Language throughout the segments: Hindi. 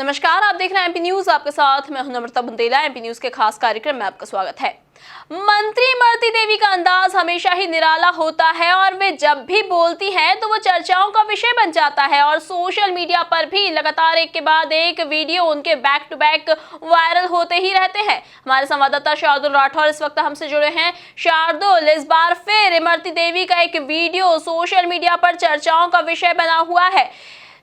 नमस्कार, आप देख रहे हैं एमपी न्यूज। आपके साथ मैं हूं नम्रता बुंदेला। एमपी न्यूज के खास कार्यक्रम में आपका स्वागत है। मंत्री इमरती देवी का अंदाज हमेशा ही निराला होता है और वे जब भी बोलती हैं तो वो चर्चाओं का विषय बन जाता है और सोशल मीडिया पर भी लगातार एक के बाद एक वीडियो उनके बैक टू बैक वायरल होते ही रहते हैं। हमारे संवाददाता शार्दुल राठौर इस वक्त हमसे जुड़े हैं। शार्दुल, इस बार फिर इमरती देवी का एक वीडियो सोशल मीडिया पर चर्चाओं का विषय बना हुआ है।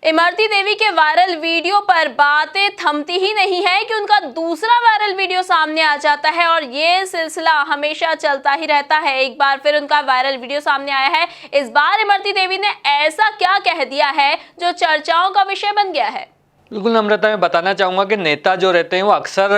इमरती देवी के वायरल वीडियो पर बातें थमती ही नहीं है कि उनका दूसरा वायरल वीडियो सामने आ जाता है और ये सिलसिला हमेशा चलता ही रहता है। एक बार फिर उनका वायरल वीडियो सामने आया है। इस बार इमरती देवी ने ऐसा क्या कह दिया है जो चर्चाओं का विषय बन गया है? बिल्कुल नम्रता, मैं बताना चाहूँगा कि नेता जो रहते हैं वो अक्सर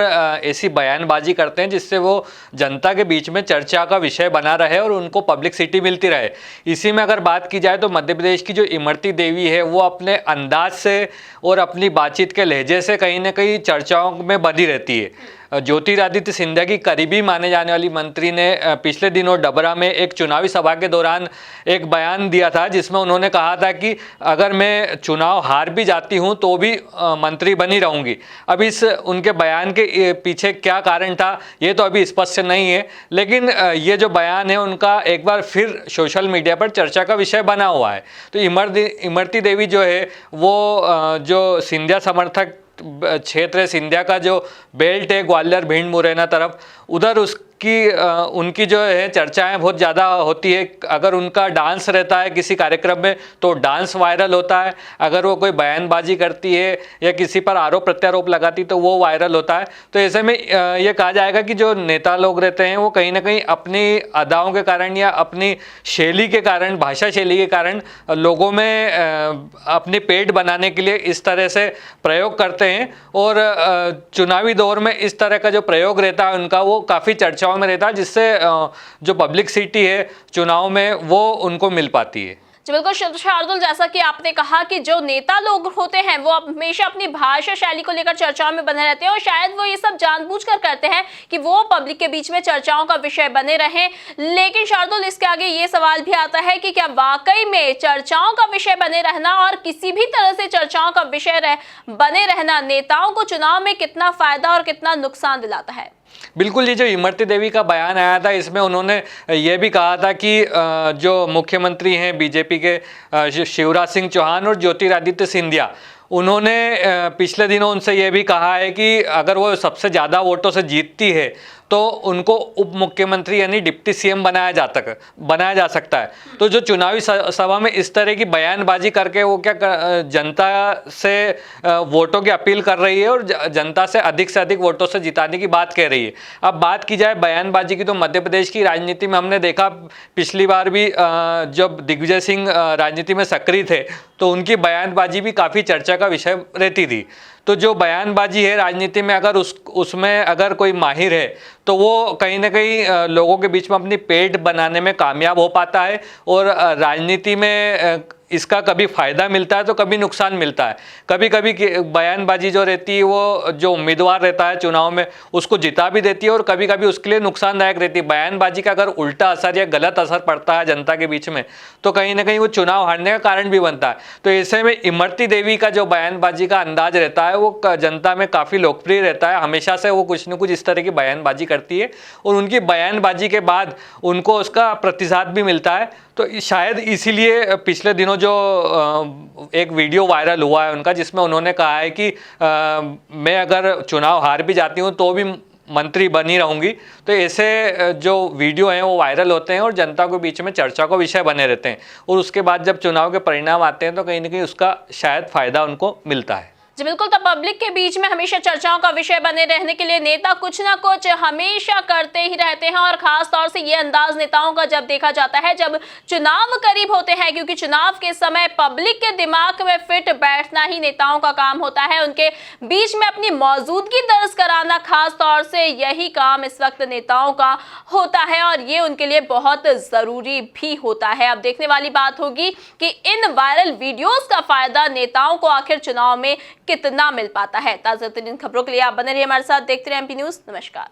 ऐसी बयानबाजी करते हैं जिससे वो जनता के बीच में चर्चा का विषय बना रहे और उनको पब्लिसिटी मिलती रहे। इसी में अगर बात की जाए तो मध्य प्रदेश की जो इमरती देवी है वो अपने अंदाज से और अपनी बातचीत के लहजे से कहीं ना कहीं चर्चाओं में बनी रहती है। ज्योतिरादित्य सिंधिया की करीबी माने जाने वाली मंत्री ने पिछले दिनों डबरा में एक चुनावी सभा के दौरान एक बयान दिया था जिसमें उन्होंने कहा था कि अगर मैं चुनाव हार भी जाती हूं तो भी मंत्री बनी रहूंगी। अब इस उनके बयान के पीछे क्या कारण था ये तो अभी स्पष्ट नहीं है, लेकिन ये जो बयान है उनका एक बार फिर सोशल मीडिया पर चर्चा का विषय बना हुआ है। तो इमरती देवी जो है वो जो सिंधिया समर्थक क्षेत्र सिंधिया का जो बेल्ट है ग्वालियर भिंड मुरैना तरफ, उधर उनकी जो है चर्चाएं बहुत ज़्यादा होती है। अगर उनका डांस रहता है किसी कार्यक्रम में तो डांस वायरल होता है, अगर वो कोई बयानबाजी करती है या किसी पर आरोप प्रत्यारोप लगाती तो वो वायरल होता है। तो ऐसे में ये कहा जाएगा कि जो नेता लोग रहते हैं वो कहीं ना कहीं अपनी अदाओं के कारण या अपनी शैली के कारण, भाषा शैली के कारण लोगों में अपनी पेट बनाने के लिए इस तरह से प्रयोग करते हैं और चुनावी दौर में इस तरह का जो प्रयोग रहता है उनका वो काफ़ी चर्चाओं में रहता है, जिससे जो पब्लिसिटी है चुनाव में वो उनको मिल पाती है। जी बिल्कुल शार्दुल, जैसा कि आपने कहा कि जो नेता लोग होते हैं वो हमेशा अपनी भाषा शैली को लेकर चर्चाओं में बने रहते हैं और शायद वो ये सब जानबूझकर करते हैं कि वो पब्लिक के बीच में चर्चाओं का विषय बने रहें। लेकिन शार्दुल, इसके आगे ये सवाल भी आता है कि क्या वाकई में चर्चाओं का विषय बने रहना और किसी भी तरह से चर्चाओं का विषय बने रहना नेताओं को चुनाव में कितना फायदा और कितना नुकसान दिलाता है? बिल्कुल, ये जो इमरती देवी का बयान आया था इसमें उन्होंने ये भी कहा था कि जो मुख्यमंत्री हैं बीजेपी के शिवराज सिंह चौहान और ज्योतिरादित्य सिंधिया, उन्होंने पिछले दिनों उनसे ये भी कहा है कि अगर वो सबसे ज़्यादा वोटों से जीतती है तो उनको उप मुख्यमंत्री यानी डिप्टी सीएम बनाया जा सकता है। तो जो चुनावी सभा में इस तरह की बयानबाजी करके वो क्या जनता से वोटों की अपील कर रही है और जनता से अधिक वोटों से जिताने की बात कह रही है। अब बात की जाए बयानबाजी की तो मध्य प्रदेश की राजनीति में हमने देखा, पिछली बार भी जब दिग्विजय सिंह राजनीति में सक्रिय थे तो उनकी बयानबाजी भी काफ़ी चर्चा का विषय रहती थी। तो जो बयानबाजी है राजनीति में अगर उसमें अगर कोई माहिर है तो वो कहीं ना कहीं लोगों के बीच में अपनी पेट बनाने में कामयाब हो पाता है और राजनीति में इसका कभी फ़ायदा मिलता है तो कभी नुकसान मिलता है। कभी कभी बयानबाजी जो रहती है वो जो उम्मीदवार रहता है चुनाव में उसको जिता भी देती है और कभी कभी उसके लिए नुकसानदायक रहती है। बयानबाजी का अगर उल्टा असर या गलत असर पड़ता है जनता के बीच में तो कहीं ना कहीं वो चुनाव हारने का कारण भी बनता है। तो ऐसे में इमरती देवी का जो बयानबाजी का अंदाज रहता है वो जनता में काफ़ी लोकप्रिय रहता है। हमेशा से वो कुछ न कुछ इस तरह की बयानबाजी करती है और उनकी बयानबाजी के बाद उनको उसका प्रतिसाद भी मिलता है। तो शायद इसीलिए पिछले दिनों जो एक वीडियो वायरल हुआ है उनका, जिसमें उन्होंने कहा है कि मैं अगर चुनाव हार भी जाती हूँ तो भी मंत्री बनी रहूँगी। तो ऐसे जो वीडियो हैं वो वायरल होते हैं और जनता के बीच में चर्चा का विषय बने रहते हैं और उसके बाद जब चुनाव के परिणाम आते हैं तो कहीं ना कहीं उसका शायद फ़ायदा उनको मिलता है। जी बिल्कुल, तो पब्लिक के बीच में हमेशा चर्चाओं का विषय बने रहने के लिए नेता कुछ ना कुछ हमेशा करते ही रहते हैं और खास तौर से ये अंदाज नेताओं का जब देखा जाता है जब चुनाव करीब होते हैं, क्योंकि चुनाव के समय पब्लिक के दिमाग में फिट बैठना ही नेताओं का काम होता है। उनके बीच में अपनी मौजूदगी दर्ज कराना खास तौर से यही काम इस वक्त नेताओं का होता है और ये उनके लिए बहुत जरूरी भी होता है। अब देखने वाली बात होगी कि इन वायरल वीडियोस का फायदा नेताओं को आखिर चुनाव में कितना मिल पाता है। ताजा तरीन खबरों के लिए आप बने रहिए हमारे साथ, देखते रहिए एमपी न्यूज। नमस्कार।